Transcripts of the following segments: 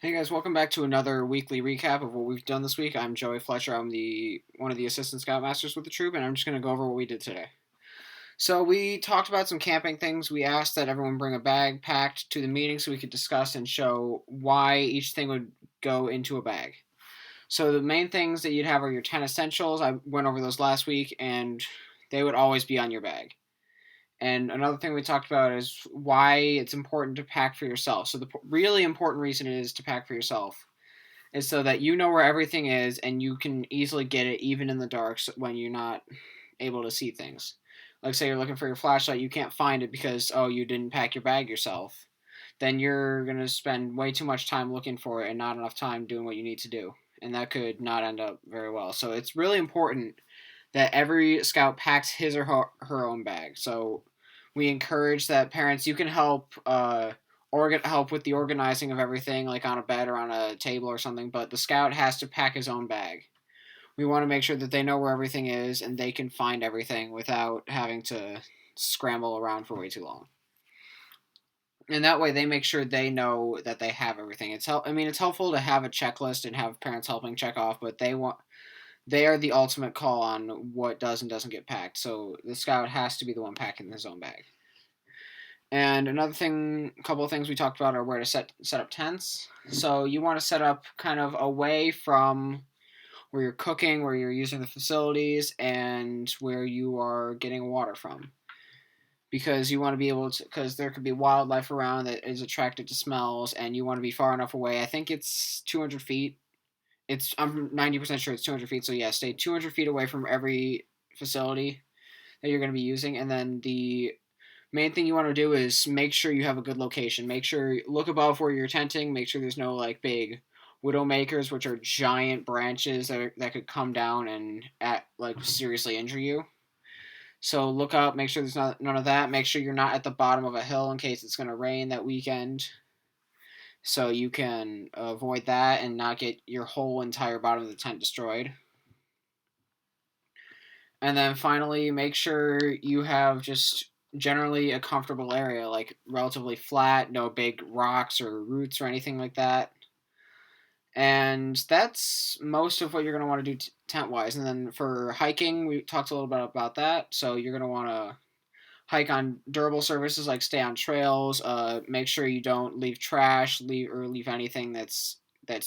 Hey guys, welcome back to another weekly recap of what we've done this week. I'm Joey Fletcher. I'm the one of the assistant scoutmasters with the troop, and I'm just going to go over what we did today. So we talked about some camping things. We asked that everyone bring a bag packed to the meeting so we could discuss and show why each thing would go into a bag. So the main things that you'd have are your 10 essentials. I went over those last week, and they would always be on your bag. And another thing we talked about is why it's important to pack for yourself. So the really important reason it is to pack for yourself is so that you know where everything is and you can easily get it even in the dark when you're not able to see things. Like, say you're looking for your flashlight, you can't find it because, oh, you didn't pack your bag yourself. Then you're going to spend way too much time looking for it and not enough time doing what you need to do. And that could not end up very well. So it's really important that every scout packs his or her own bag. So we encourage that parents, you can help help with the organizing of everything, like on a bed or on a table or something, but the scout has to pack his own bag. We want to make sure that they know where everything is and they can find everything without having to scramble around for way too long. And that way they make sure they know that they have everything. It's helpful to have a checklist and have parents helping check off, but they are the ultimate call on what does and doesn't get packed. So the scout has to be the one packing his own bag. And another thing, a couple of things we talked about are where to set up tents. So you want to set up kind of away from where you're cooking, where you're using the facilities, and where you are getting water from. Because you want to be able to, because there could be wildlife around that is attracted to smells, and you want to be far enough away. I think it's 200 feet. I'm 90% sure it's 200 feet. So yeah, stay 200 feet away from every facility that you're going to be using, and then the main thing you want to do is make sure you have a good location. Make sure look above where you're tenting. Make sure there's no like big widow makers, which are giant branches that could come down and like seriously injure you. So look up. Make sure there's none of that. Make sure you're not at the bottom of a hill in case it's going to rain that weekend. So you can avoid that and not get your whole entire bottom of the tent destroyed. And then finally, make sure you have just generally a comfortable area, like relatively flat, no big rocks or roots or anything like that. And that's most of what you're going to want to do tent wise. And then for hiking, we talked a little bit about that. So you're going to want to hike on durable surfaces like stay on trails. Make sure you don't leave trash, leave anything that's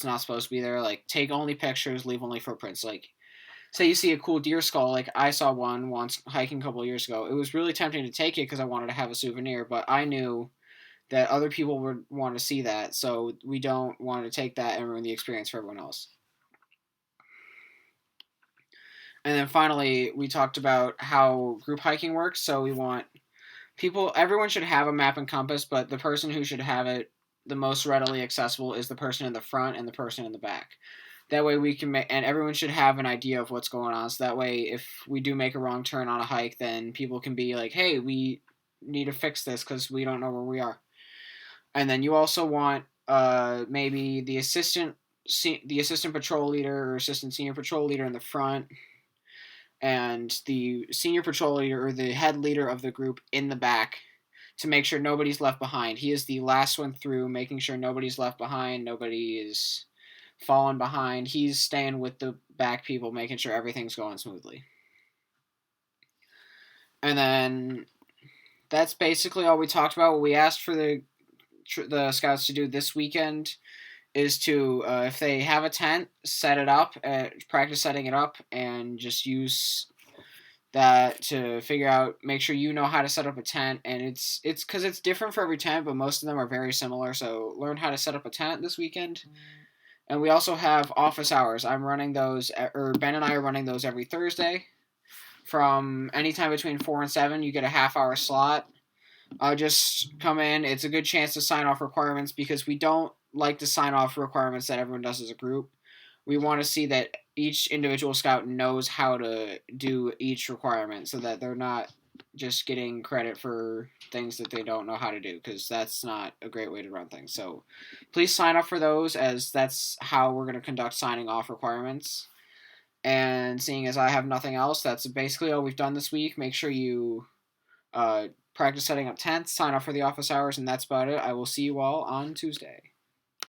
not supposed to be there. Like take only pictures, leave only footprints. Like say you see a cool deer skull, like I saw one once hiking a couple of years ago. It was really tempting to take it because I wanted to have a souvenir, but I knew that other people would want to see that, so we don't want to take that and ruin the experience for everyone else. And then finally, we talked about how group hiking works. So we want everyone should have a map and compass, but the person who should have it the most readily accessible is the person in the front and the person in the back. That way we can make, and everyone should have an idea of what's going on. So that way, if we do make a wrong turn on a hike, then people can be like, "Hey, we need to fix this because we don't know where we are." And then you also want maybe the assistant patrol leader or assistant senior patrol leader in the front, and the senior patrol leader or the head leader of the group in the back to make sure nobody's left behind. He is the last one through, making sure nobody's left behind, nobody is falling behind. He's staying with the back people, making sure everything's going smoothly. And then that's basically all we talked about. What we asked for the scouts to do this weekend is to, if they have a tent, set it up, practice setting it up, and just use that to figure out, make sure you know how to set up a tent. And it's because it's different for every tent, but most of them are very similar. So learn how to set up a tent this weekend. And we also have office hours. I'm running those, or Ben and I are running those every Thursday. From anytime between 4 and 7, you get a half hour slot. Just come in. It's a good chance to sign off requirements because we don't like to sign off requirements that everyone does as a group. We want to see that each individual scout knows how to do each requirement so that they're not just getting credit for things that they don't know how to do, because that's not a great way to run things. So please sign up for those, as that's how we're going to conduct signing off requirements. And seeing as I have nothing else, that's basically all we've done this week. Make sure you practice setting up tents, sign up for the office hours, and that's about it. I will see you all on Tuesday.